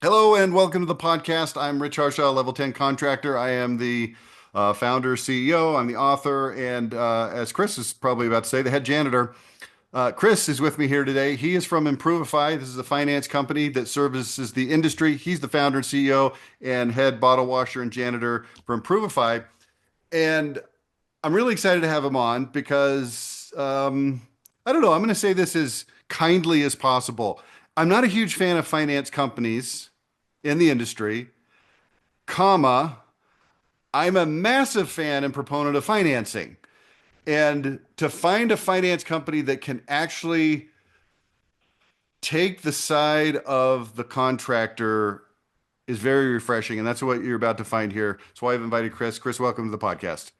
Hello and welcome to the podcast. I'm Rich Harshaw, Level 10 contractor. I am the founder, CEO. I'm the author, and as Chris is probably about to say, the head janitor. Chris is with me here today. He is from Improvifi. This is a finance company that services the industry. He's the founder and CEO and head bottle washer and janitor for Improvifi. And I'm really excited to have him on because I don't know. I'm going to say this as kindly as possible. I'm not a huge fan of finance companies in the industry, comma, I'm a massive fan and proponent of financing. And to find a finance company that can actually take the side of the contractor is very refreshing. And that's what you're about to find here. That's why I've invited Chris. Chris, welcome to the podcast.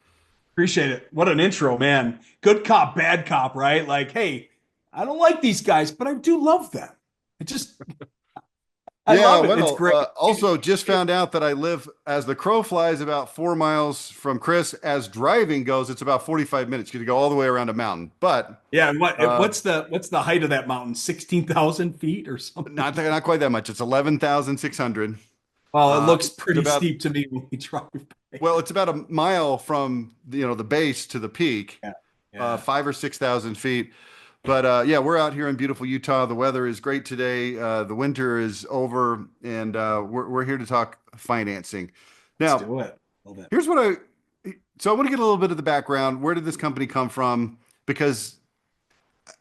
Appreciate it. What an intro, man. Good cop, bad cop, right? Like, hey, I don't like these guys, but I do love them. It just, I Yeah, love it. It's well, great. also just found out that I live as the crow flies about 4 miles from Chris. As driving goes, it's about 45 minutes. You to go all the way around a mountain. But Yeah, and uh, what's the height of that mountain? 16,000 feet or something? not quite that much. It's 11,600. Well, it looks It's pretty about steep to me when we drive by. well, it's about a mile from the base to the peak, Yeah. Yeah. 5 or 6 thousand feet. But yeah, we're out here in beautiful Utah. The weather is great today. The winter is over, and we're here to talk financing. Let's Now, do it. Love it. here's what I want to get a little bit of the background. Where did this company come from? Because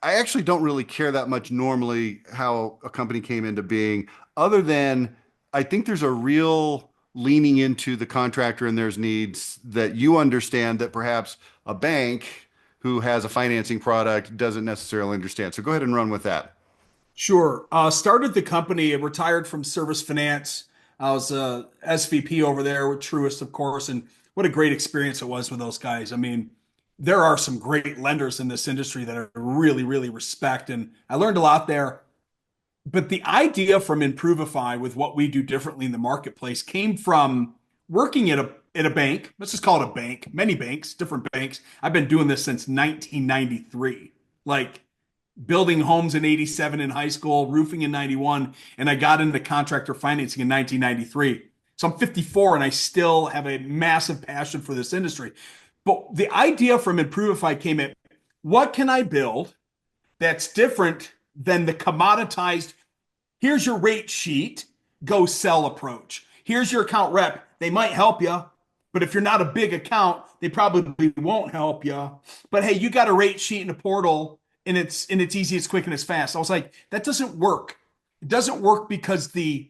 I actually don't really care that much normally how a company came into being, other than I think there's a real leaning into the contractor and there's needs that you understand that perhaps a bank who has a financing product doesn't necessarily understand. So go ahead and run with that. Sure. Started the company, retired from Service Finance. I was a SVP over there with Truist, of course, and what a great experience it was with those guys. I mean, there are some great lenders in this industry that I really, really respect, and I learned a lot there. But the idea from Improvifi with what we do differently in the marketplace came from working at a bank. Let's just call it a bank, many banks, different banks. I've been doing this since 1993. Like building homes in 87 in high school, roofing in 91, and I got into contractor financing in 1993. So I'm 54 and I still have a massive passion for this industry. But the idea from Improvifi came at what can I build that's different than the commoditized, here's your rate sheet, go sell approach. Here's your account rep. They might help you, but if you're not a big account, they probably won't help you. But hey, you got a rate sheet in a portal and it's easy, it's quick, and it's fast. I was like, that doesn't work. It doesn't work because the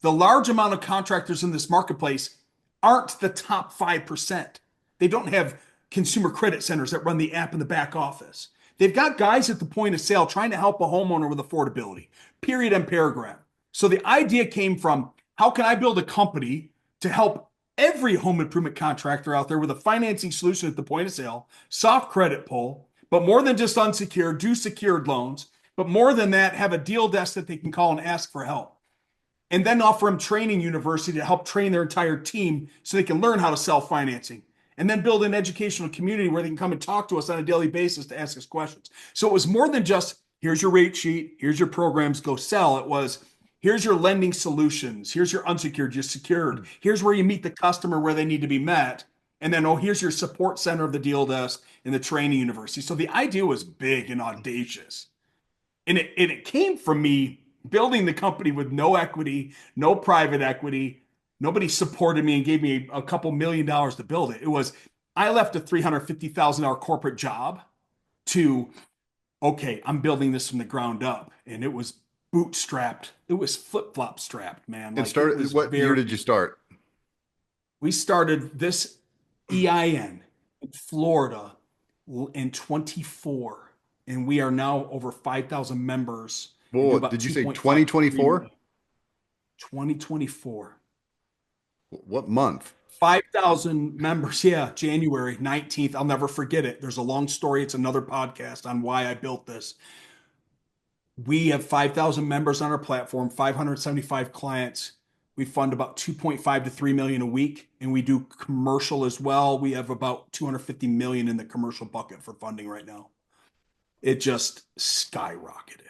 large amount of contractors in this marketplace aren't the top 5%. They don't have consumer credit centers that run the app in the back office. They've got guys at the point of sale trying to help a homeowner with affordability, period and paragraph. So the idea came from how can I build a company to help every home improvement contractor out there with a financing solution at the point of sale, soft credit pull, but more than just unsecured, do secured loans, but more than that, have a deal desk that they can call and ask for help. And then offer them training university to help train their entire team so they can learn how to sell financing. And then build an educational community where they can come and talk to us on a daily basis to ask us questions. So it was more than just here's your rate sheet, here's your programs, go sell. It was here's your lending solutions, here's your unsecured, your secured, here's where you meet the customer where they need to be met. And then, oh, here's your support center of the deal desk in the training university. So the idea was big and audacious. And it came from me building the company with no equity, no private equity. Nobody supported me and gave me a couple $1 million to build it. It was, I left a $350,000 corporate job to, okay, I'm building this from the ground up. And it was bootstrapped. It was flip-flop strapped, man. And Like it start. was What year very, did you start? we started this EIN in Florida in 24, and we are now over 5,000 members and do Well, about did you say 2.5 to 3 2024? million. 2024. What month? 5,000 members. Yeah, January 19th. I'll never forget it. There's a long story. It's another podcast on why I built this. We have 5,000 members on our platform, 575 clients. We fund about 2.5 to 3 million a week, and we do commercial as well. We have about 250 million in the commercial bucket for funding right now. It just skyrocketed.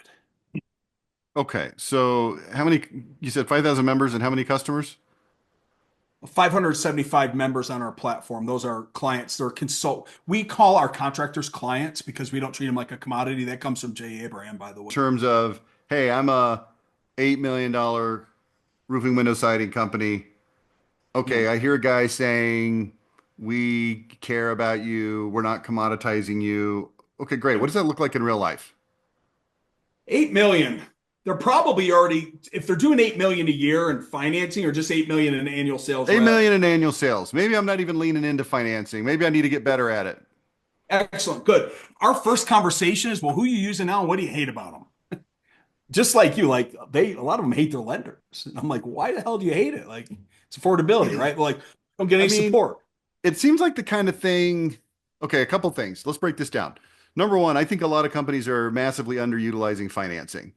Okay. So how many, you said 5,000 members and how many customers? 575 members on our platform. Those are clients. They're We call our contractors clients because we don't treat them like a commodity. That comes from Jay Abraham, by the way. Terms of, hey, I'm a $8 million roofing window siding company. Okay, Mm. I hear a guy saying we care about you. We're not commoditizing you. Okay, great. What Yep. does that look like in real life? 8 million. They're probably already, if they're doing 8 million a year in financing or just 8 million in annual sales 8 rev. million in annual sales. Maybe I'm not even leaning into financing. Maybe I need to get better at it. Excellent. Good. Our first conversation is, well, who are you using now? And what do you hate about them? Just like you, like a lot of them hate their lenders. And I'm like, why the hell do you hate it? Like, it's affordability, right? Like, don't get I any mean, support. it seems like the kind of thing. Okay, a couple things. Let's break this down. Number one, I think a lot of companies are massively underutilizing financing.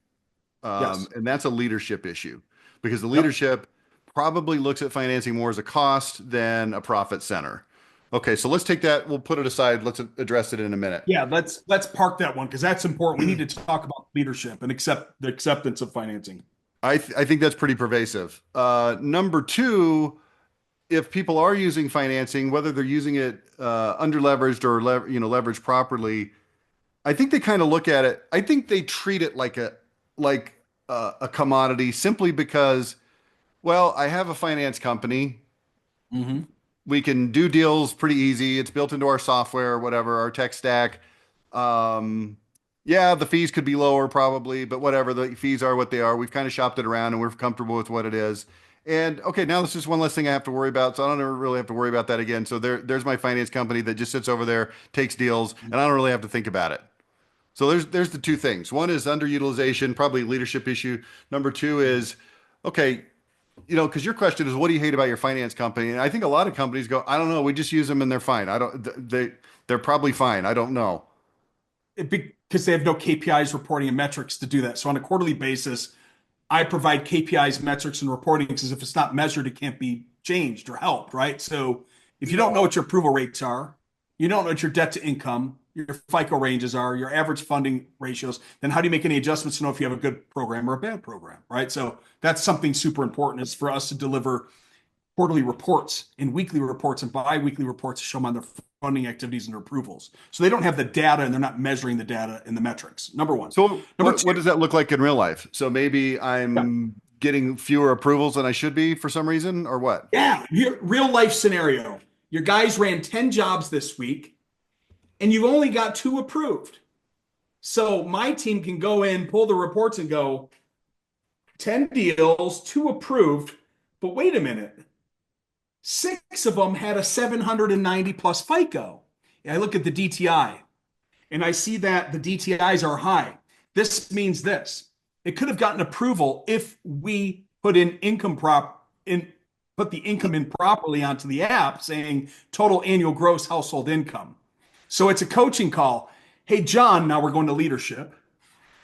Yes. And that's a leadership issue because the Yep. leadership probably looks at financing more as a cost than a profit center. Okay, so let's take that. We'll put it aside. Let's address it in a minute. Yeah, let's park that one because that's important. We need to talk about leadership and accept the acceptance of financing. I think that's pretty pervasive. Number two, if people are using financing, whether they're using it under leveraged or leveraged properly, I think they kind of look at it. I think they treat it like a commodity simply because, well, I have a finance company. Hmm. We can do deals pretty easy. It's built into our software, whatever, our tech stack. Um, yeah, the fees could be lower probably, but whatever, the fees are what they are. We've kind of shopped it around and we're comfortable with what it is. And okay, now this is one less thing I have to worry about. So I don't ever really have to worry about that again. So there's my finance company that just sits over there, takes deals, and I don't really have to think about it. So there's the two things. One is underutilization, probably leadership issue. Number two is, okay, because your question is, what do you hate about your finance company? And I think a lot of companies go, I don't know, we just use them and they're fine. I don't, they're probably fine. I don't know. Because they have no KPIs, reporting, and metrics to do that. So on a quarterly basis, I provide KPIs, metrics, and reporting because if it's not measured, it can't be changed or helped, right? So if you don't know what your approval rates are, you don't know what your debt to income, your FICO ranges are, your average funding ratios, then how do you make any adjustments to know if you have a good program or a bad program, right? So that's something super important is for us to deliver quarterly reports and weekly reports and bi-weekly reports to show them on their funding activities and their approvals. So they don't have the data and they're not measuring the data and the metrics. Number one. So Number what two, does that look like in real life? So maybe yeah, I'm getting fewer approvals than I should be for some reason, or what? yeah, real life scenario. Your guys ran 10 jobs this week and you only got two approved. So my team can go in, pull the reports and go 10 deals, two approved. But wait a minute, six of them had a 790 plus FICO. I look at the DTI and I see that the DTIs are high. This means this. It could have gotten approval if we put the income in properly onto the app saying total annual gross household income. So it's a coaching call. Hey, John, now we're going to leadership.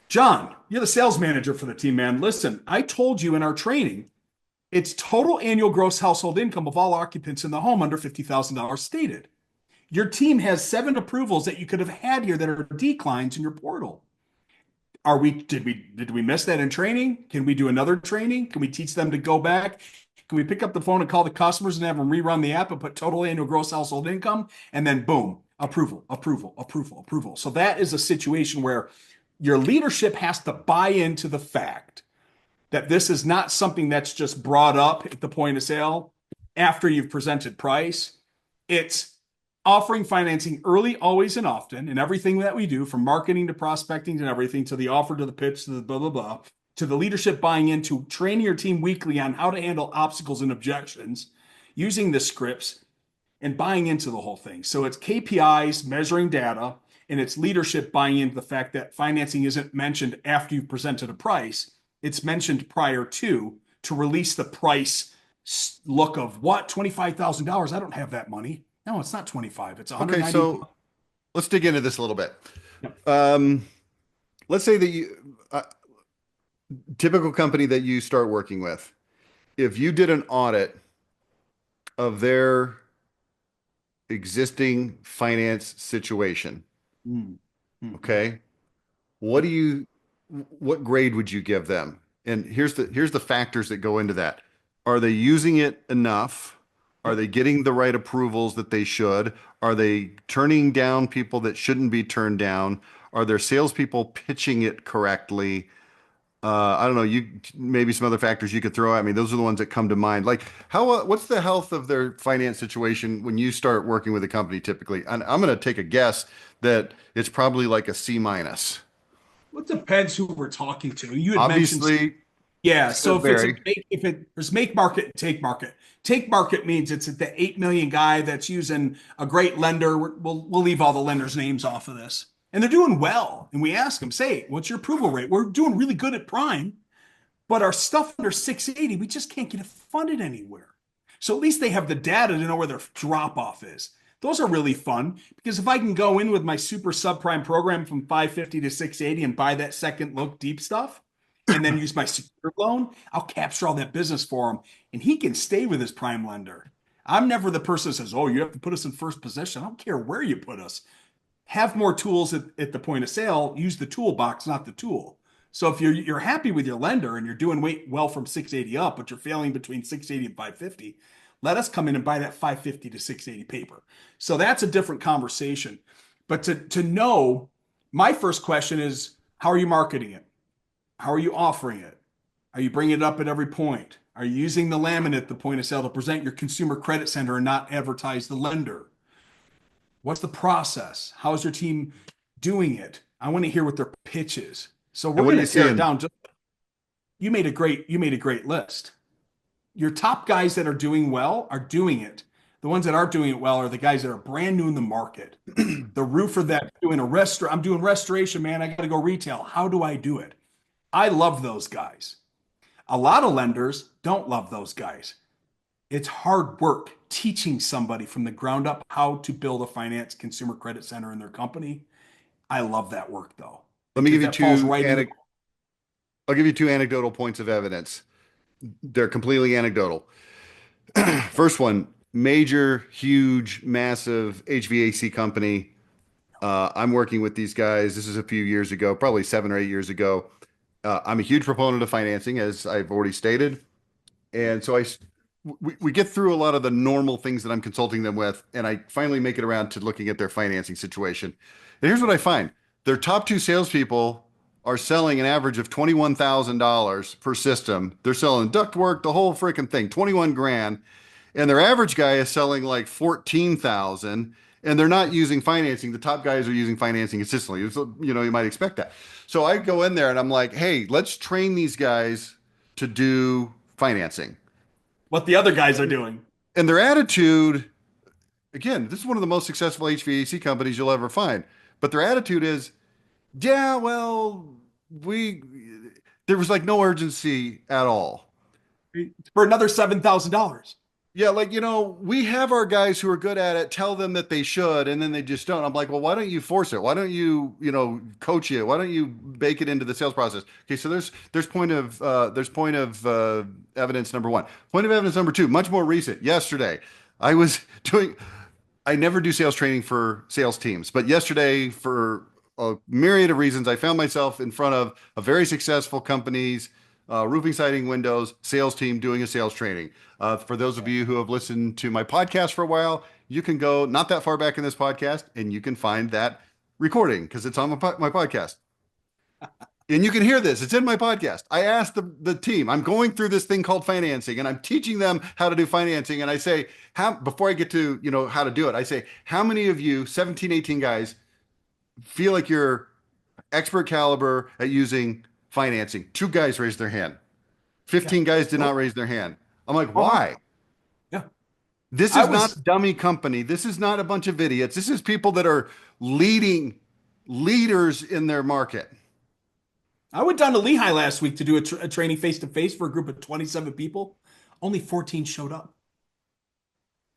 John, you're the sales manager for the team, man. Listen, I told you in our training, it's total annual gross household income of all occupants in the home under $50,000 stated. Your team has seven approvals that you could have had here that are declines in your portal. Did we miss that in training? Can we do another training? Can we teach them to go back? Can we pick up the phone and call the customers and have them rerun the app and put total annual gross household income? And then boom, approval, approval, approval, approval. So that is a situation where your leadership has to buy into the fact that this is not something that's just brought up at the point of sale after you've presented price. It's offering financing early, always, and often in everything that we do, from marketing to prospecting and everything, to the offer to the pitch to the blah, blah, blah, to the leadership buying into training your team weekly on how to handle obstacles and objections, using the scripts and buying into the whole thing. So it's KPIs, measuring data, and it's leadership buying into the fact that financing isn't mentioned after you've presented a price. It's mentioned prior to release the price look of what, $25,000. I don't have that money. No, it's not 25. It's Okay, 190. so let's dig into this a little bit. Yep. Um, let's say that typical company that you start working with, if you did an audit of their existing finance situation, Mm, mm, mm. okay, what do you what grade would you give them? And here's the factors that go into that. Are they using it enough? Are Yep. they getting the right approvals that they should? Are they turning down people that shouldn't be turned down? Are their salespeople pitching it correctly? I don't know. You maybe some other factors you could throw at me. Those are the ones that come to mind. Like what's the health of their finance situation when you start working with a company typically? And I'm going to take a guess that it's probably like a C minus. Well, it depends who we're talking to. You had mentioned, Obviously, yeah. it's going So to vary. if there's make market and take market. Take market means it's the 8 million guy that's using a great lender. We'll leave all the lenders' names off of this, and they're doing well. And we ask them, say, what's your approval rate? We're doing really good at prime, but our stuff under 680, we just can't get it funded anywhere. So at least they have the data to know where their drop off is. Those are really fun because if I can go in with my super subprime program from 550 to 680 and buy that second look deep stuff and then use my secured loan, I'll capture all that business for him and he can stay with his prime lender. I'm never the person that says, oh, you have to put us in first position. I don't care where you put us. Have more tools at the point of sale. Use the toolbox, not the tool. So if you're happy with your lender and you're doing well from 680 up, but you're failing between 680 and 550, let us come in and buy that 550 to 680 paper. So that's a different conversation. But to know, my first question is, how are you marketing it? How are you offering it? Are you bringing it up at every point? Are you using the laminate at the point of sale to present your consumer credit center and not advertise the lender? What's the process? How is your team doing it? I want to hear what their pitch is. So And we're what are going you to tear it seeing? down. You made a great list. Your top guys that are doing well are doing it. The ones that aren't doing it well are the guys that are brand new in the market. The roofer that's doing a restaurant, I'm doing restoration, man. I got to go retail. How do I do it? I love those guys. A lot of lenders don't love those guys. It's hard work teaching somebody from the ground up how to build a finance consumer credit center in their company. I love that work though, Let me because give you that falls right in the. I'll give you two anecdotal points of evidence. They're completely anecdotal. First one, major, huge, massive HVAC company. I'm working with these guys. This is a few years ago, probably 7 or 8 years ago. I'm a huge proponent of financing, as I've already stated. And so we get through a lot of the normal things that I'm consulting them with, and I finally make it around to looking at their financing situation. And here's what I find. Their top two salespeople are selling an average of $21,000 per system. They're selling ductwork, the whole freaking thing, 21 grand. And their average guy is selling like 14,000 and they're not using financing. The top guys are using financing consistently. So, you might expect that. So I go in there and I'm like, hey, let's train these guys to do financing. What the other guys are doing. And their attitude, again, this is one of the most successful HVAC companies you'll ever find. But their attitude is, yeah, well, we there was like no urgency at all. For another $7,000. Yeah, like, we have our guys who are good at it, tell them that they should, and then they just don't. I'm like, well, why don't you force it? Why don't you, coach it? Why don't you bake it into the sales process? Okay, so there's point of evidence number one. Point of evidence number two, much more recent. Yesterday, I was doing I never do sales training for sales teams, but yesterday, for a myriad of reasons, I found myself in front of a very successful company's roofing, siding, windows sales team doing a sales training. For those of you who have listened to my podcast for a while, you can go not that far back in this podcast and you can find that recording because it's on my podcast. And you can hear this. It's in my podcast. I asked the team, I'm going through this thing called financing and I'm teaching them how to do financing. And I say, before I get to, how to do it, I say, how many of you 17, 18 guys feel like you're expert caliber at using financing? Two guys raised their hand. Yeah. 15 guys did Nope. not raise their hand. I'm like, Uh-huh. why? Yeah. This I is not was a dummy company. This is not a bunch of idiots. This is people that are leading leaders in their market. I went down to Lehigh last week to do a training face to face for a group of 27 people. Only 14 showed up.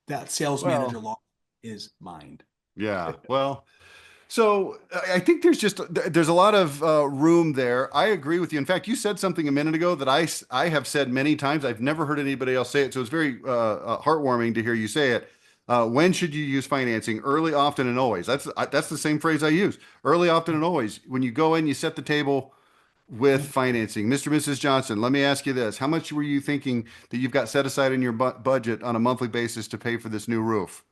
That sales manager Well, law is mine. yeah. Well, so I think there's a lot of room there. I agree with you. In fact, you said something a minute ago that I have said many times. I've never heard anybody else say it, so it's very heartwarming to hear you say it. When should you use financing? Early, often, and always. That's the same phrase I use. Early, often, and always. When you go in, you set the table. with financing. Mr. and Mrs. Johnson, let me ask you this. How much were you thinking that you've got set aside in your budget on a monthly basis to pay for this new roof?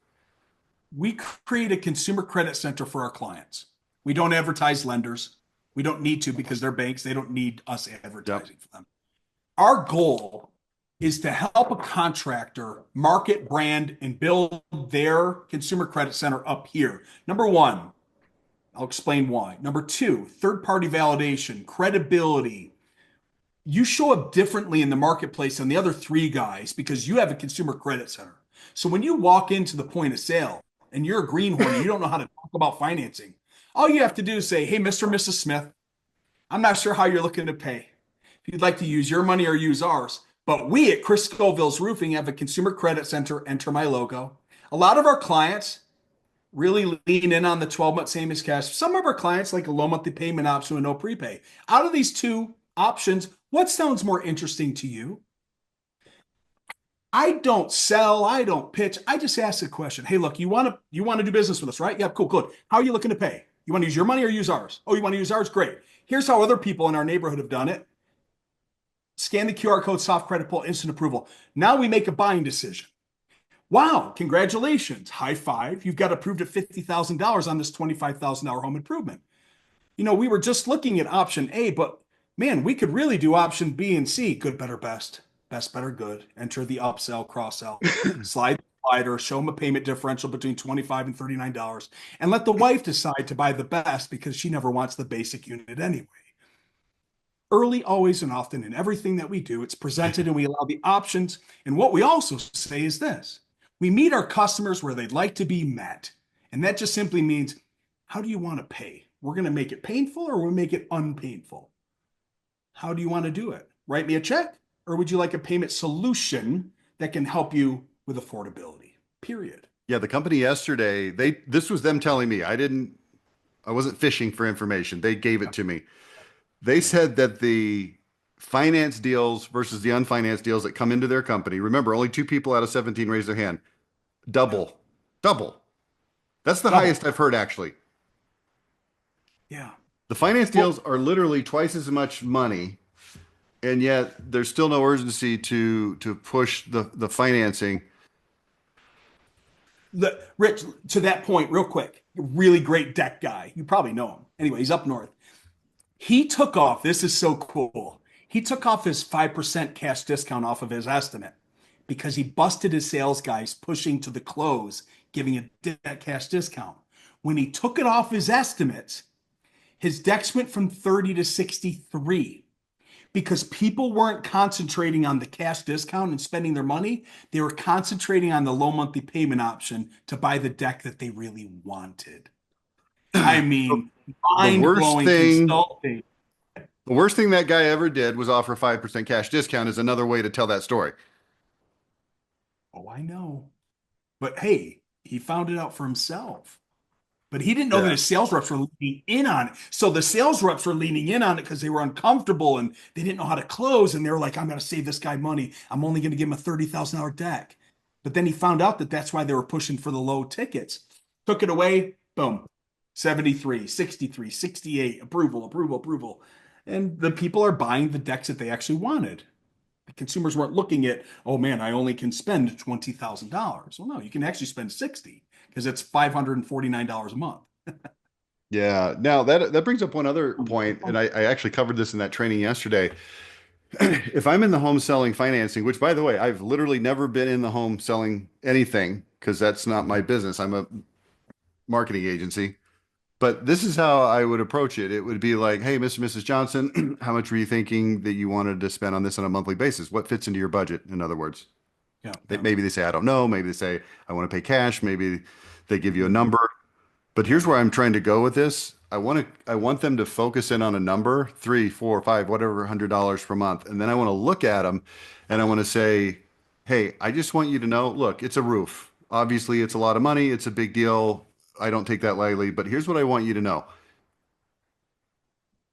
We create a consumer credit center for our clients. We don't advertise lenders. We don't need to because they're banks. They don't need us Yep. advertising for them. Our goal is to help a contractor market, brand, and build their consumer credit center up here. Number one, I'll explain why. Number two, third party validation, credibility. You show up differently in the marketplace than the other three guys because you have a consumer credit center. So when you walk into the point of sale and you're a greenhorn, you don't know how to talk about financing. All you have to do is say, hey, Mr. and Mrs. Smith, I'm not sure how you're looking to pay. If you'd like to use your money or use ours, but we at Chris Scoville's Roofing have a consumer credit center, enter my logo. A lot of our clients really lean in on the 12-month same as cash. Some of our clients like a low monthly payment option with no prepay. Out of these two options, what sounds more interesting to you? I don't sell, I don't pitch. I just ask a question. Hey, look, you want to do business with us, right? Yeah, cool, good. How are you looking to pay? You want to use your money or use ours? Oh, you want to use ours? Great. Here's how other people in our neighborhood have done it. Scan the QR code, soft credit pull, instant approval. Now we make a buying decision. Wow, congratulations. High five. You've got approved at $50,000 on this $25,000 home improvement. We were just looking at option A, but man, we could really do option B and C. Good, better, best. Best, better, good. Enter the upsell, cross sell. Slide the slider, show them a payment differential between $25 and $39, and let the wife decide to buy the best because she never wants the basic unit anyway. Early, always, and often in everything that we do, it's presented and we allow the options. And what we also say is this: we meet our customers where they'd like to be met. And that just simply means, how do you want to pay? We're going to make it painful or we'll make it unpainful. How do you want to do it? Write me a check, or would you like a payment solution that can help you with affordability? Period. Yeah, the company yesterday, this was them telling me. I wasn't fishing for information. They gave it to me. They said that the finance deals versus the unfinanced deals that come into their company, remember, only 2 people out of 17 raised their hand, double, double. That's the highest I've heard, actually. Yeah. The finance deals are literally twice as much money, and yet there's still no urgency to push the financing. Rich, to that point, real quick, really great deck guy. You probably know him. Anyway, he's up north. He took off, this is so cool. He took off his 5% cash discount off of his estimate because he busted his sales guys pushing to the close, giving a cash discount. When he took it off his estimates, his decks went from 30 to 63 because people weren't concentrating on the cash discount and spending their money. They were concentrating on the low monthly payment option to buy the deck that they really wanted. I mean, mind-blowing consulting. The worst thing that guy ever did was offer 5% cash discount is another way to tell that story. Oh, I know. But hey, he found it out for himself. But he didn't know that his sales reps were leaning in on it. So the sales reps were leaning in on it because they were uncomfortable and they didn't know how to close. And they were like, I'm going to save this guy money. I'm only going to give him a $30,000 deck. But then he found out that that's why they were pushing for the low tickets. Took it away. Boom. 73, 63, 68, approval. And the people are buying the decks that they actually wanted. The consumers weren't looking at, oh man, I only can spend $20,000. Well, no, you can actually spend 60 because it's $549 a month. Yeah. Now that brings up one other point, and I actually covered this in that training yesterday. If I'm in the home selling financing, which by the way, I've literally never been in the home selling anything because that's not my business. I'm a marketing agency. But this is how I would approach it. It would be like, hey, Mr. and Mrs. Johnson, how much were you thinking that you wanted to spend on this on a monthly basis? What fits into your budget, in other words? Yeah. Maybe they say, I don't know. Maybe they say, I want to pay cash. Maybe they give you a number. But here's where I'm trying to go with this. I want them to focus in on a number, 3, 4, 5, whatever, $100 per month. And then I want to look at them and I want to say, hey, I just want you to know, look, it's a roof. Obviously, it's a lot of money. It's a big deal. I don't take that lightly, but here's what I want you to know.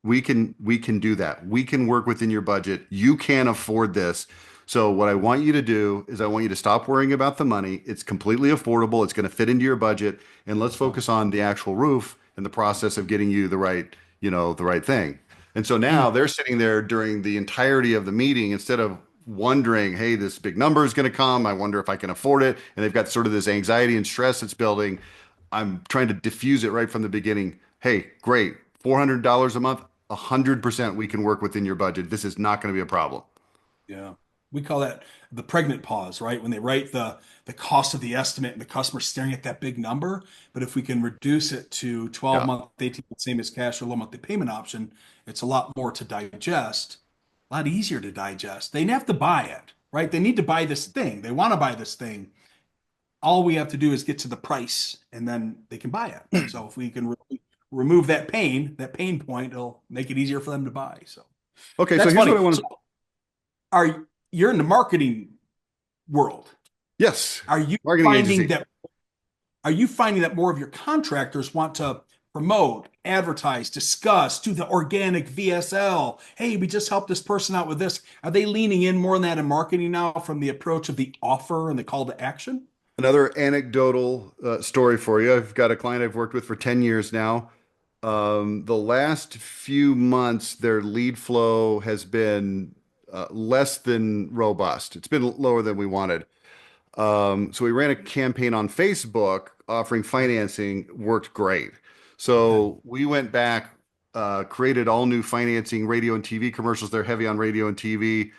We can do that. We can work within your budget. You can afford this. So what I want you to do is I want you to stop worrying about the money. It's completely affordable. It's going to fit into your budget. And let's focus on the actual roof and the process of getting you the right thing. And so now they're sitting there during the entirety of the meeting instead of wondering, hey, this big number is going to come. I wonder if I can afford it. And they've got sort of this anxiety and stress that's building. I'm trying to diffuse it right from the beginning. Hey, great. $400 a month, 100% we can work within your budget. This is not going to be a problem. Yeah. We call that the pregnant pause, right? When they write the cost of the estimate and the customer's staring at that big number. But if we can reduce it to 12 Yeah. month, 18 month, same as cash or low monthly payment option, it's a lot more to digest, a lot easier to digest. They have to buy it, right? They need to buy this thing. They want to buy this thing. All we have to do is get to the price and then they can buy it. So if we can remove that pain point, it'll make it easier for them to buy. So Okay, so that's here's funny. what I want So to. you're in the marketing world. Yes, Are you marketing finding agency. that are you finding that more of your contractors want to promote, advertise, discuss, do the organic VSL? Hey, we just helped this person out with this. Are they leaning in more on that in marketing now from the approach of the offer and the call to action? Another anecdotal story for you. I've got a client I've worked with for 10 years now. The last few months, their lead flow has been less than robust. It's been lower than we wanted. So we ran a campaign on Facebook offering financing, worked great. Okay. So we went back, created all new financing radio and TV commercials. They're heavy on radio and TV.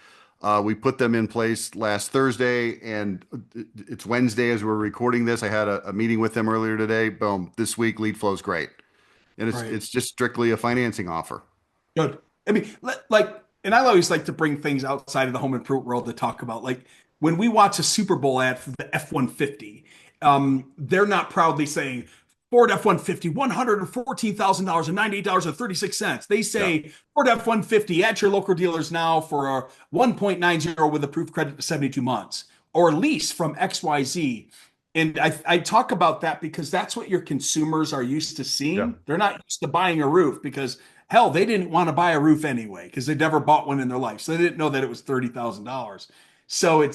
We put them in place last Thursday, and it's Wednesday as we're recording this. I had a meeting with them earlier today. Boom, this week lead flow's great, and it's Right. it's just strictly a financing offer. Good. I mean, and I always like to bring things outside of the home improvement world to talk about. Like when we watch a Super Bowl ad for the F-150, they're not proudly saying Ford F-150, $114,000 and $98.36. They Yeah. say Ford F-150 at your local dealers now for a 1.90 with approved credit to 72 months or lease from XYZ. And I talk about that because that's what your consumers are used to Yeah. seeing. They're not used to buying a roof because hell, they didn't want to buy a roof anyway because they'd never bought one in their life. So they didn't know that it was $30,000. So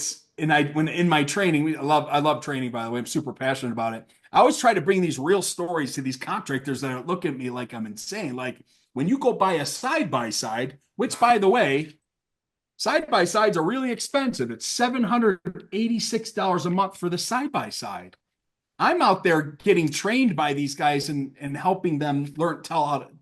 when in my training, I love training, by the way. I'm super passionate about it. I always try to bring these real stories to these contractors that look at me like I'm insane. Like when you go buy a side by side, which by the way, side by sides are really expensive. It's $786 a month for the side by side. I'm out there getting trained by these guys and helping them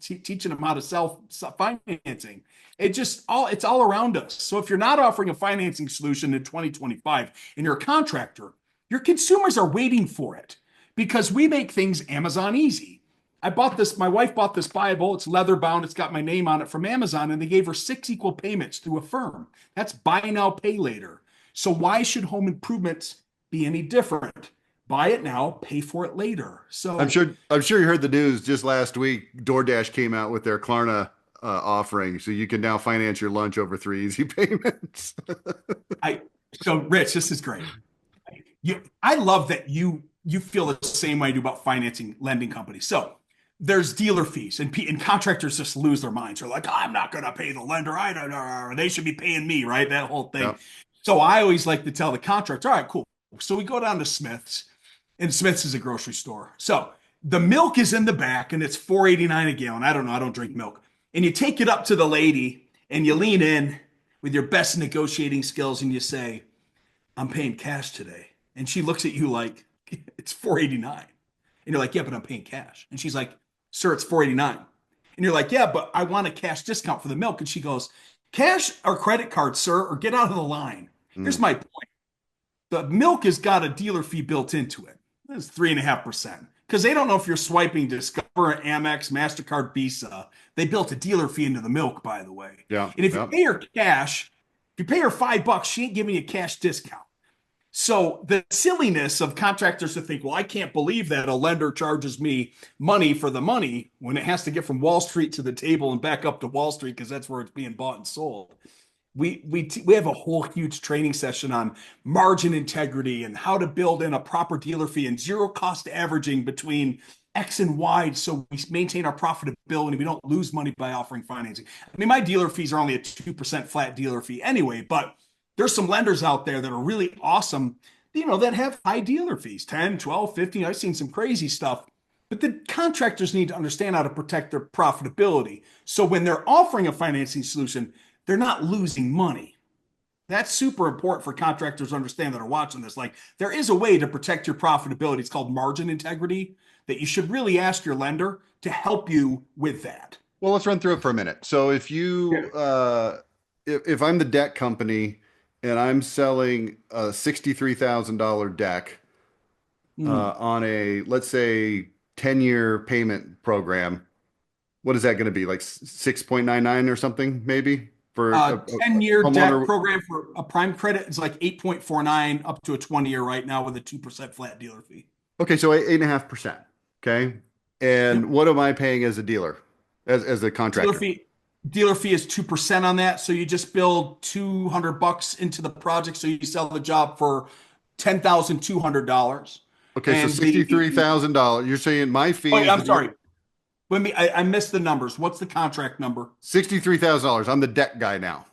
teaching them how to sell financing. It's all around us. So if you're not offering a financing solution in 2025 and you're a contractor, your consumers are waiting for it because we make things Amazon easy. My wife bought this Bible. It's leather bound. It's got my name on it from Amazon, and they gave her 6 equal payments through a firm. That's buy now, pay later. So why should home improvements be any different? Buy it now, pay for it later. I'm So sure I'm sure you heard the news just last week. DoorDash came out with their Klarna offering, so you can now finance your lunch over 3 easy payments. I so Rich, this is great. I love that you feel the same way I do about financing lending companies. So there's dealer fees, and contractors just lose their minds. They're like, I'm not going to pay the lender. I don't know. They should be paying me, right? That whole thing. Yeah. So I always like to tell the contractor, all right, cool. So we go down to Smith's, and Smith's is a grocery store. So the milk is in the back, and it's $4.89 a gallon. I don't know. I don't drink milk. And you take it up to the lady, and you lean in with your best negotiating skills, and you say, I'm paying cash today. And she looks at you like, it's $4.89. And you're like, yeah, but I'm paying cash. And she's like, sir, it's $4.89. And you're like, yeah, but I want a cash discount for the milk. And she goes, cash or credit card, sir, or get out of the line. Here's Mm. my point. The milk has got a dealer fee built into it. It's 3.5%. Because they don't know if you're swiping Discover, Amex, MasterCard, Visa. They built a dealer fee into the milk, by the way. Yeah. And if you Yeah. pay her cash, if you pay her $5, she ain't giving you a cash discount. So the silliness of contractors to think, well, I can't believe that a lender charges me money for the money when it has to get from Wall Street to the table and back up to Wall Street because that's where it's being bought and sold. We have a whole huge training session on margin integrity and how to build in a proper dealer fee and zero cost averaging between X and Y so we maintain our profitability and we don't lose money by offering financing. I mean, my dealer fees are only a 2% flat dealer fee anyway, but there's some lenders out there that are really awesome, that have high dealer fees, 10, 12, 15. I've seen some crazy stuff. But the contractors need to understand how to protect their profitability. So when they're offering a financing solution, they're not losing money. That's super important for contractors to understand that are watching this. Like, there is a way to protect your profitability. It's called margin integrity, that you should really ask your lender to help you with that. Well, let's run through it for a minute. So if I'm the deck company and I'm selling a $63,000 deck Mm. on a, let's say, 10-year payment program, what is that going to be? Like 6.99 or something, maybe for a 10-year debt homeowner? program for a prime credit is like 8.49 up to a 20-year right now with a 2% flat dealer fee. Okay, so 8.5%. Okay. Yep. And what am I paying as a dealer, as a Dealer contractor? fee dealer fee is 2% on that. So you just build $200 into the project. So you sell the job for $10,200. Okay, so And the $63,000. You're saying my fee wait, is I'm sorry. I missed the numbers. What's the contract number? $63,000. I'm the deck guy now.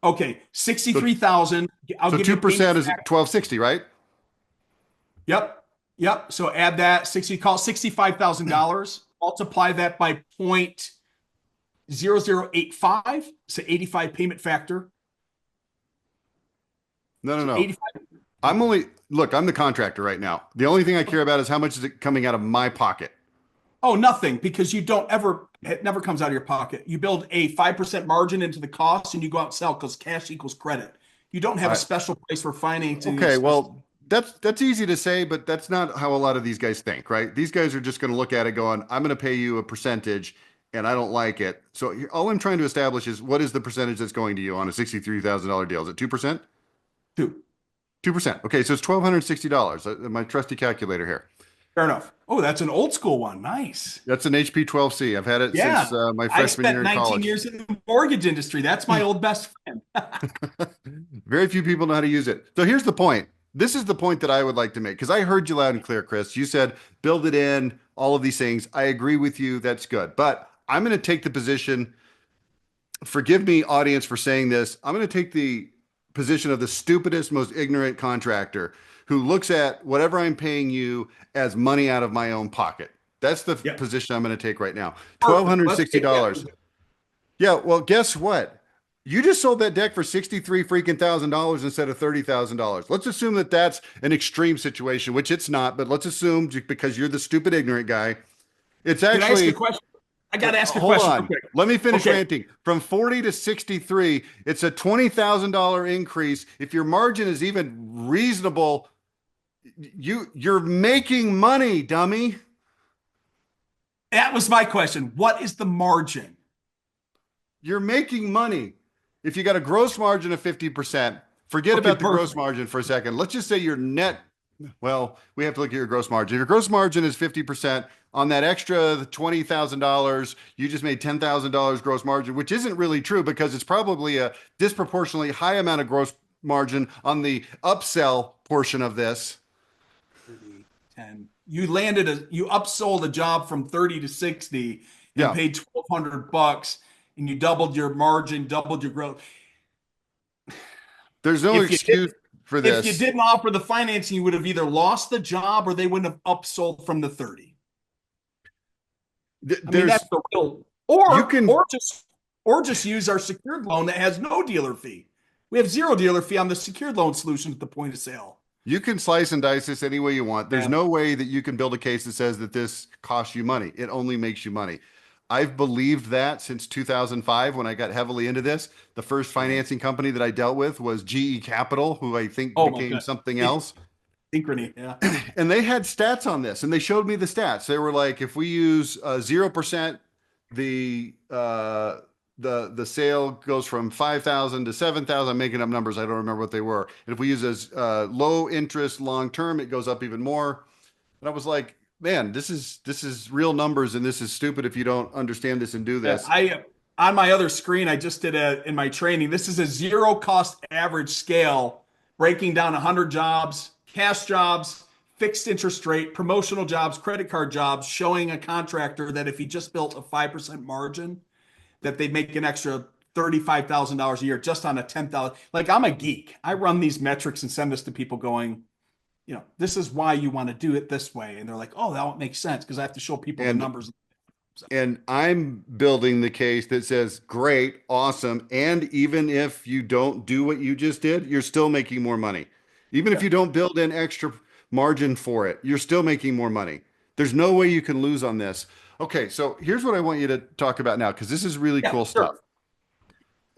Okay, So 63,000. I'll so give you a payment 2% is factor. 1260, right? Yep. Yep. So add that 60, call it $65,000. Multiply that by 0.0085. So 85 payment factor. No, no, So no. 85. I'm the contractor right now. The only thing I care about is how much is it coming out of my pocket. Oh, nothing, because you don't ever, it never comes out of your pocket. You build a 5% margin into the cost and you go out and sell because cash equals credit. You don't have a I, special place for financing and a okay, special. well, that's easy to say, but that's not how a lot of these guys think, right? These guys are just going to look at it going, I'm going to pay you a percentage and I don't like it. So all I'm trying to establish is what is the percentage that's going to you on a $63,000 deal? Is it 2%? Two. 2%. Okay, so it's $1,260. My trusty calculator here. Fair enough. Oh, that's an old school one. Nice. That's an HP 12C. I've had it since Yeah. my I freshman spent year in 19 college. years in the mortgage industry. That's my old best friend. Very few people know how to use it. So here's the point. This is the point that I would like to make because I heard you loud and clear, Chris. You said build it in, all of these things. I agree with you. That's good. But I'm going to take the position, forgive me, audience, for saying this. I'm going to take the position of the stupidest, most ignorant contractor who looks at whatever I'm paying you as money out of my own pocket. That's the Yep. position I'm going to take right now. Perfect. Let's take that. $1,260. Yeah, well, guess what? You just sold that deck for 63 freaking $1,000 instead of $30,000. Let's assume that that's an extreme situation, which it's not, but let's assume because you're the stupid ignorant guy, it's Can I ask a actually question? I got to ask a hold question real on. quick. Let me finish Okay. ranting. From 40 to 63, it's a $20,000 increase. If your margin is even reasonable, you're making money, dummy. That was my question. What is the margin? You're making money. If you got a gross margin of 50%, forget Okay, about the gross perfect. margin for a second. Let's just say your net, well, we have to look at your gross margin. If your gross margin is 50%, on that extra $20,000, you just made $10,000 gross margin, which isn't really true because it's probably a disproportionately high amount of gross margin on the upsell portion of this. 30, 10. You upsold a job from 30 to 60 and Yeah, paid $1,200 and you doubled your margin, doubled your growth. there's no If you did, excuse for if you this. didn't offer the financing, you would have either lost the job or they wouldn't have upsold from the 30. I mean, There's, that's the real, you can, or just use our secured loan that has no dealer fee. We have zero dealer fee on the secured loan solution at the point of sale. You can slice and dice this any way you want. There's Yeah. no way that you can build a case that says that this costs you money. It only makes you money. I've believed that since 2005 when I got heavily into this. The first financing company that I dealt with was GE Capital, who I think Oh my became God. something else. Synchrony. Yeah. And they had stats on this and they showed me the stats. They were like, if we use 0%, the the sale goes from 5,000 to 7,000. I'm making up numbers. I don't remember what they were. And if we use as low interest long term, it goes up even more. And I was like, man, this is real numbers, and this is stupid if you don't understand this and do Yeah, this. I on my other screen, I just did a in my training. This is a zero cost average scale, breaking down 100 jobs, cash jobs, fixed interest rate, promotional jobs, credit card jobs, showing a contractor that if he just built a 5% margin, that they'd make an extra $35,000 a year just on a 10,000. Like, I'm a geek. I run these metrics and send this to people going, this is why you want to do it this way. And they're like, oh, that makes sense because I have to show people the And numbers. and I'm building the case that says, great, awesome. And even if you don't do what you just did, you're still making more money. Even if Yeah, you don't build in extra margin for it, you're still making more money. There's no way you can lose on this. Okay, so here's what I want you to talk about now, because this is really yeah, cool sure. stuff.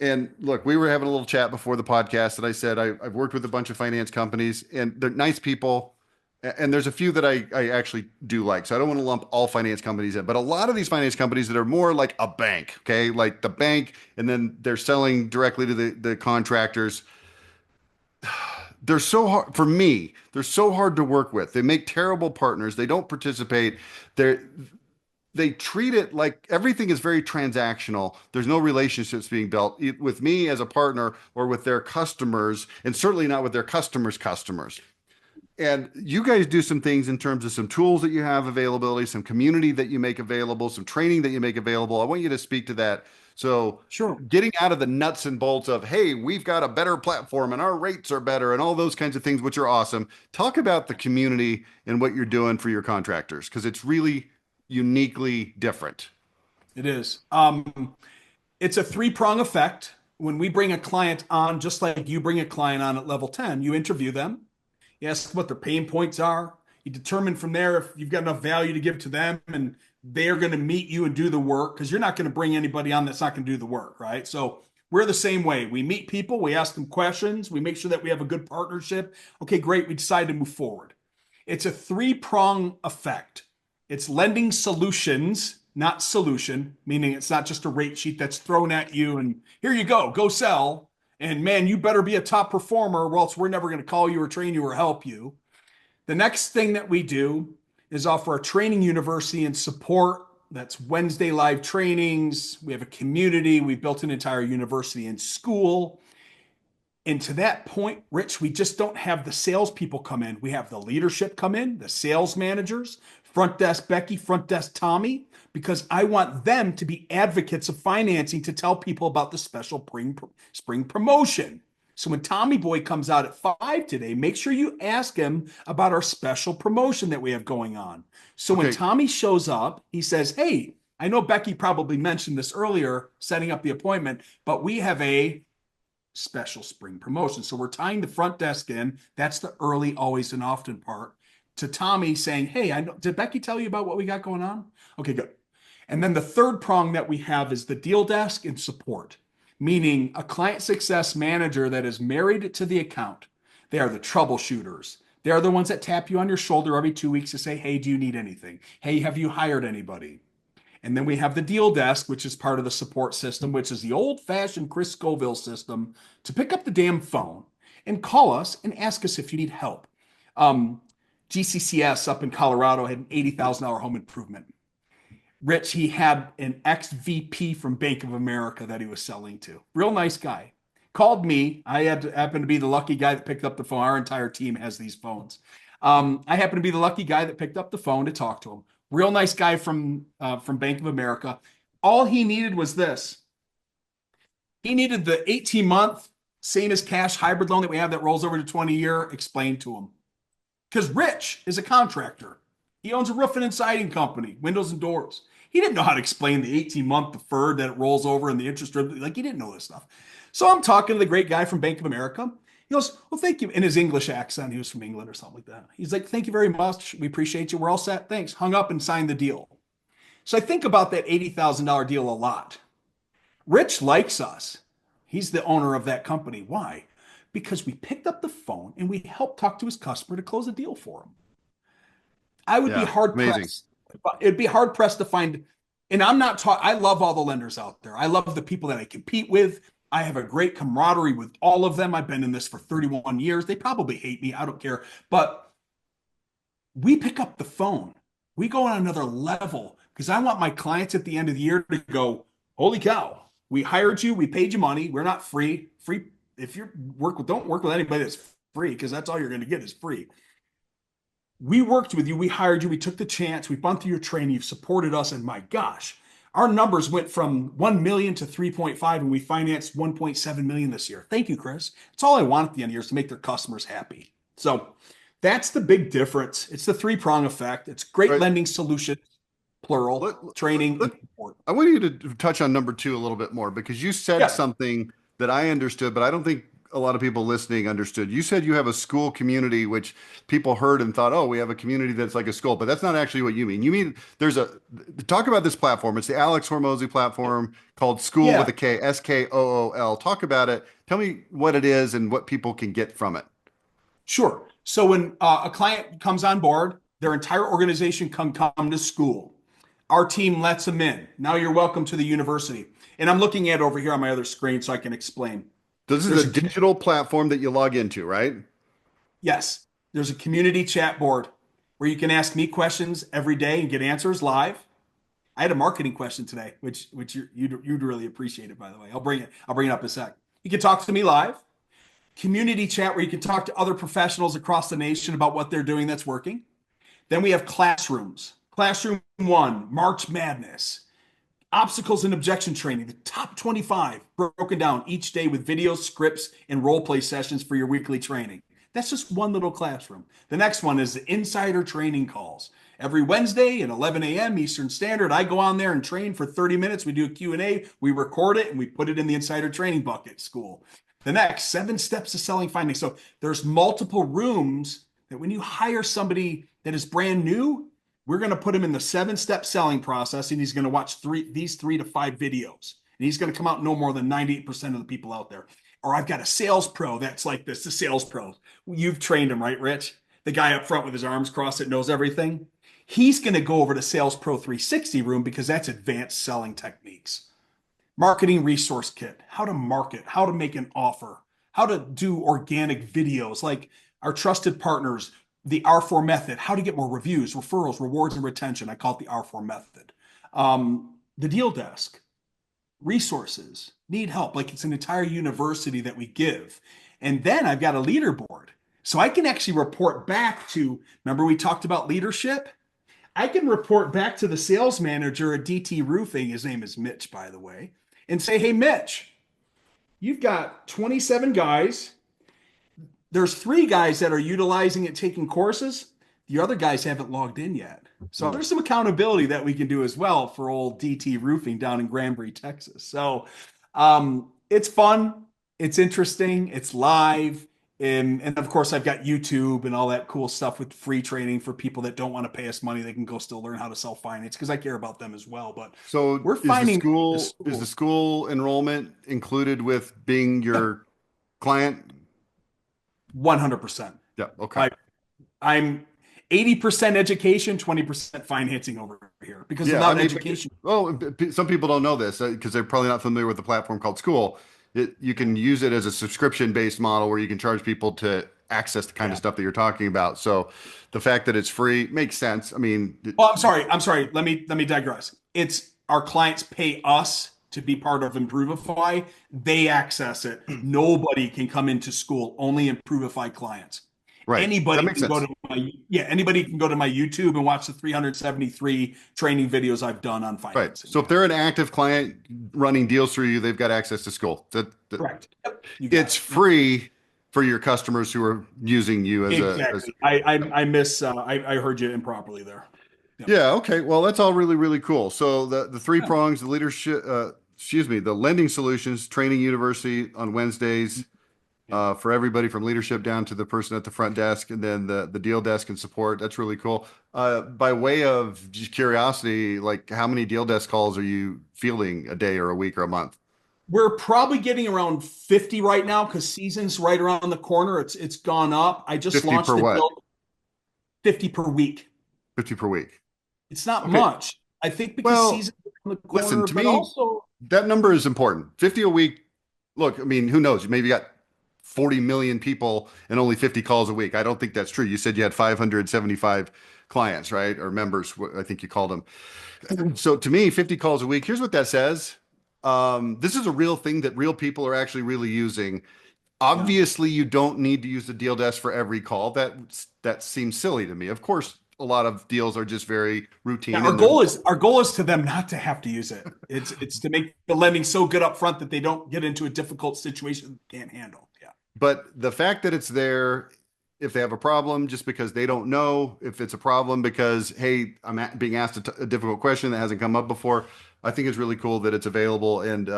And look, we were having a little chat before the podcast, and I said I've worked with a bunch of finance companies, and they're nice people. And there's a few that I actually do like. So I don't want to lump all finance companies in, but a lot of these finance companies that are more like a bank, okay, like the bank, and then they're selling directly to the contractors. They're so hard for me. They're so hard to work with. They make terrible partners. They don't participate. They treat it like everything is very transactional. There's no relationships being built with me as a partner or with their customers, and certainly not with their customers' customers. And you guys do some things in terms of some tools that you have availability, some community that you make available, some training that you make available. I want you to speak to that. So, Sure. getting out of the nuts and bolts of, hey, we've got a better platform and our rates are better and all those kinds of things, which are awesome. Talk about the community and what you're doing for your contractors because it's really uniquely different. It is. It's a three-prong effect. When we bring a client on, just like you bring a client on at level 10, you interview them, you ask what their pain points are, you determine from there if you've got enough value to give to them, and they're going to meet you and do the work because you're not going to bring anybody on that's not going to do the work, right? So we're the same way. We meet people, we ask them questions, we make sure that we have a good partnership. Okay, great, we decide to move forward. It's a three-prong effect. It's lending solutions, not solution, meaning it's not just a rate sheet that's thrown at you and here you go sell. And man, you better be a top performer, or else we're never going to call you or train you or help you. The next thing that we do is offer a training university and support. That's Wednesday live trainings. We have a community. We built an entire university and school. And to that point, Rich, we just don't have the salespeople come in. We have the leadership come in, the sales managers, front desk Becky, front desk Tommy, because I want them to be advocates of financing to tell people about the special spring promotion. So when Tommy Boy comes out at 5 today, make sure you ask him about our special promotion that we have going on. So when Okay. Tommy shows up, he says, hey, I know Becky probably mentioned this earlier, setting up the appointment, but we have a special spring promotion. So we're tying the front desk in. That's the early, always, and often part. To Tommy saying, hey, did Becky tell you about what we got going on? Okay, good. And then the third prong that we have is the deal desk and support, meaning a client success manager that is married to the account. They are the troubleshooters. They are the ones that tap you on your shoulder every 2 weeks to say, hey, do you need anything? Hey, have you hired anybody? And then we have the deal desk, which is part of the support system, which is the old fashioned Chris Scoville system to pick up the damn phone and call us and ask us if you need help. Um, GCCS up in Colorado had an $80,000 home improvement. Rich, he had an ex VP from Bank of America that he was selling to. Real nice guy. Called me. I happened to be the lucky guy that picked up the phone. Our entire team has these phones. I happened to be the lucky guy that picked up the phone to talk to him. Real nice guy from Bank of America. All he needed was this. He needed the 18-month, same as cash hybrid loan that we have that rolls over to 20-year, explained to him. Because Rich is a contractor. He owns a roofing and siding company, windows and doors. He didn't know how to explain the 18-month deferred that it rolls over and the interest rate. Like, he didn't know this stuff. So I'm talking to the great guy from Bank of America. He goes, well, thank you. In his English accent, he was from England or something like that. He's like, thank you very much. We appreciate you. We're all set. Thanks. Hung up and signed the deal. So I think about that $80,000 deal a lot. Rich likes us. He's the owner of that company. Why? Because we picked up the phone and we helped talk to his customer to close a deal for him. I would be Yeah. hard Amazing. pressed. It'd be hard pressed to find, and I'm not talking, I love all the lenders out there. I love the people that I compete with. I have a great camaraderie with all of them. I've been in this for 31 years. They probably hate me. I don't care. But we pick up the phone. We go on another level because I want my clients at the end of the year to go, holy cow, we hired you. We paid you money. We're not free. Free. If you don't work with anybody that's free because that's all you're going to get is free. We worked with you. We hired you. We took the chance. We've gone through your training. You've supported us. And my gosh, our numbers went from 1 million to 3.5 and we financed 1.7 million this year. Thank you, Chris. That's all I want at the end of the year is to make their customers happy. So That's the big difference. It's the three-prong effect. It's great Right. lending solution, Let, plural, training, let, and support. I want you to touch on number two a little bit more because you said Yeah, something that I understood, but I don't think a lot of people listening understood. You said you have a school community, which people heard and thought, oh, we have a community that's like a school, but that's not actually what you mean. You mean there's a talk about this platform. It's the Alex Hormozy platform called School with yeah, a K, Skool. Talk about it. Tell me what it is and what people can get from it. sure. So when a client comes on board, their entire organization can come to school. Our team lets them in. Now you're welcome to the university. And I'm looking at it over here on my other screen so I can explain. This is a There's a digital platform that you log into, right? Yes, there's a community chat board where you can ask me questions every day and get answers live. I had a marketing question today, which you'd really appreciate it, by the way. I'll bring it up in a sec. You can talk to me live. Community chat where you can talk to other professionals across the nation about what they're doing that's working. Then we have classrooms. Classroom one, March Madness. Obstacles and objection training, the top 25 broken down each day with videos, scripts, and role play sessions for your weekly training. That's just one little classroom. The next one is the insider training calls. Every Wednesday at 11 a.m. Eastern Standard, I go on there and train for 30 minutes. We do a Q&A, we record it, and we put it in the insider training bucket school. The next, 7 steps to selling findings. So there's multiple rooms that when you hire somebody that is brand new, we're going to put him in the 7-step selling process, and he's going to watch these 3 to 5 videos. And he's going to come out no more than 98% of the people out there. Or I've got a sales pro that's like this, the sales pro. You've trained him, right, Rich? The guy up front with his arms crossed that knows everything. He's going to go over to Sales Pro 360 room because that's advanced selling techniques. Marketing resource kit, how to market, how to make an offer, how to do organic videos like our trusted partners, the R4 method, how to get more reviews, referrals, rewards, and retention. I call it the R4 method. The deal desk, resources, need help. Like it's an entire university that we give. And then I've got a leaderboard. So I can actually report back to, remember we talked about leadership? I can report back to the sales manager at DT Roofing. His name is Mitch, by the way, and say, hey, Mitch, you've got 27 guys. There's 3 guys that are utilizing it, taking courses. The other guys haven't logged in yet. So there's some accountability that we can do as well for old DT Roofing down in Granbury, Texas. So it's fun. It's interesting. It's live. And of course, I've got YouTube and all that cool stuff with free training for people that don't want to pay us money. They can go still learn how to sell finance because I care about them as well. But So we're finding the is the school. school enrollment included with being Yeah, your client? 100%. Yeah. Okay. I, I'm 80% education, 20% financing over here because Yeah. I without mean, education, well, some people don't know this because they're probably not familiar with the platform called School. You can use it as a subscription-based model where you can charge people to access the kind of yeah. stuff that you're talking about. So the fact that it's free makes sense. I mean, Oh, I'm sorry. I'm sorry. Let me digress. It's our clients pay us to be part of Improvifi. They access it. Nobody can come into school, only Improvifi clients. right. That Anybody makes can go sense. to anybody can go to my YouTube and watch the 373 training videos I've done on Right. financing. So if they're an active client running deals through you, they've got access to School. Correct. Yep. You got It's it. free for your customers who are using you as Exactly. I heard you improperly there. Yep. yeah, okay. Well, that's all really, really cool. So the 3 Yeah. prongs, the leadership, excuse me, the lending solutions training university on Wednesdays, Yeah. for everybody from leadership down to the person at the front desk, and then the deal desk and support. That's really cool. By way of just curiosity, like how many deal desk calls are you fielding a day or a week or a month? We're probably getting around 50 right now because season's right around the corner. It's gone up. I just 50 launched per the what? deal 50 per week. 50 per week. It's not Okay. much. I think because Well, season's around the listen, corner, to but me, also that number is important. 50 a week. Look, I mean, who knows? You maybe got 40 million people and only 50 calls a week. I don't think that's true. You said you had 575 clients, right? Or members, I think you called them. So to me, 50 calls a week, here's what that says. This is a real thing that real people are actually really using. yeah. Obviously, you don't need to use the deal desk for every call. That seems silly to me. Of course, a lot of deals are just very Yeah, routine and there's our goal is to them not to have to use it. It's to make the lending so good up front that they don't get into a difficult situation they can't handle. Yeah. but the fact that it's there if they have a problem just because they don't know, if it's a problem because, hey, being asked a difficult question that hasn't come up before. I think it's really cool that it's available. And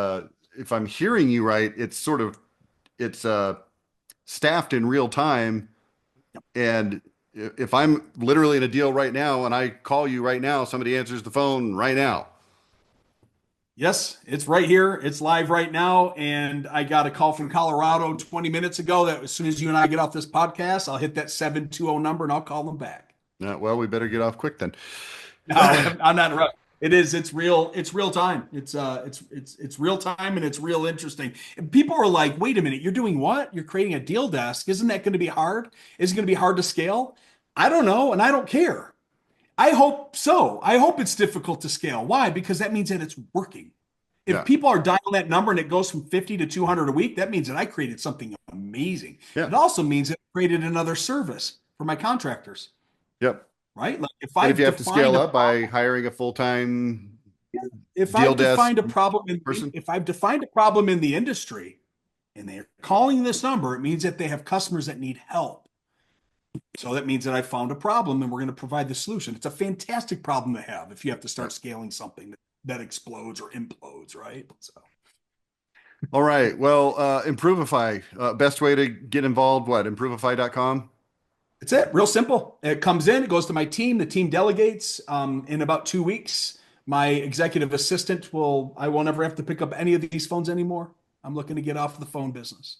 if I'm hearing you right, it's staffed in real time. And if I'm literally in a deal right now and I call you right now, somebody answers the phone right now. Yes, it's right here. It's live right now. And I got a call from Colorado 20 minutes ago that as soon as you and I get off this podcast, I'll hit that 720 number and I'll call them back. Well, we better get off quick then. No, I'm not right. It is. It's real. It's real time. It's real time and it's real interesting. And people are like, "Wait a minute, you're doing what? You're creating a deal desk. Isn't that going to be hard? Is it going to be hard to scale?" I don't know, and I don't care. I hope so. I hope it's difficult to scale. Why? Because that means that it's working. If Yeah. people are dialing that number and it goes from 50 to 200 a week, that means that I created something amazing. Yeah. It also means that I created another service for my contractors, Yep. right? Like if And I've if you have to defined scale a up by hiring a full-time if deal I've desk defined a problem in person. if I've defined a problem in the industry and they're calling this number, it means that they have customers that need help. So that means that I found a problem and we're going to provide the solution. It's a fantastic problem to have if you have to start scaling something that explodes or implodes, right? So All right. Well, Improvifi, best way to get involved, what? Improvifi.com? that's it. Real simple. It comes in, it goes to my team. The team delegates. In about 2 weeks, my executive assistant I won't ever have to pick up any of these phones anymore. I'm looking to get off the phone business.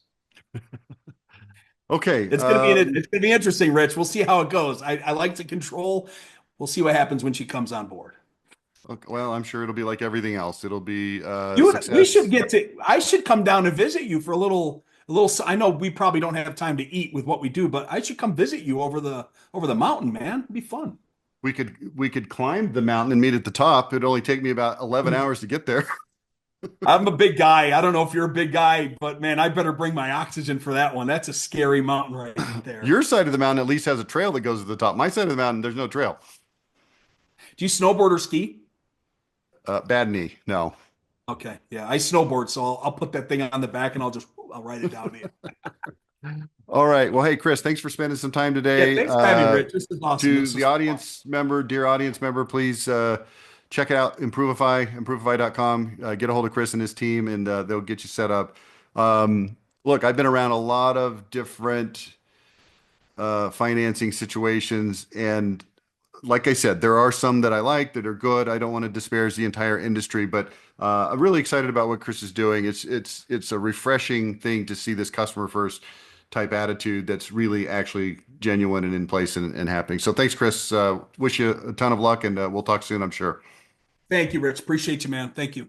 Okay. It's gonna be interesting, Rich. We'll see how it goes. I like to control. We'll see what happens when she comes on board. Okay, well, I'm sure it'll be like everything else. It'll be We success. should get to. I should come down and visit you for a little. A little. I know we probably don't have time to eat with what we do, but I should come visit you over the mountain, man. It'd be fun. We could climb the mountain and meet at the top. It'd only take me about 11 hours to get there. I'm a big guy. I don't know if you're a big guy, but man, I better bring my oxygen for that one. That's a scary mountain right there. Your side of the mountain at least has a trail that goes to the top. My side of the mountain, there's no trail. Do you snowboard or ski? Bad knee. No. Okay, yeah, I snowboard, so I'll put that thing on the back and I'll write it down to you. All right. Well, hey, Chris, thanks for spending some time Yeah, today. thanks for having me, Rich. This is awesome. To This the is fun. audience member, dear audience member, please check out Improvifi.com. Get a hold of Chris and his team, and they'll get you set up. Look, I've been around a lot of different financing situations, and like I said, there are some that I like that are good. I don't want to disparage the entire industry, but I'm really excited about what Chris is doing. It's a refreshing thing to see this customer first type attitude that's really actually genuine and in place and happening. So thanks, Chris. Wish you a ton of luck, and we'll talk soon, I'm sure. Thank you, Rich. Appreciate you, man. Thank you.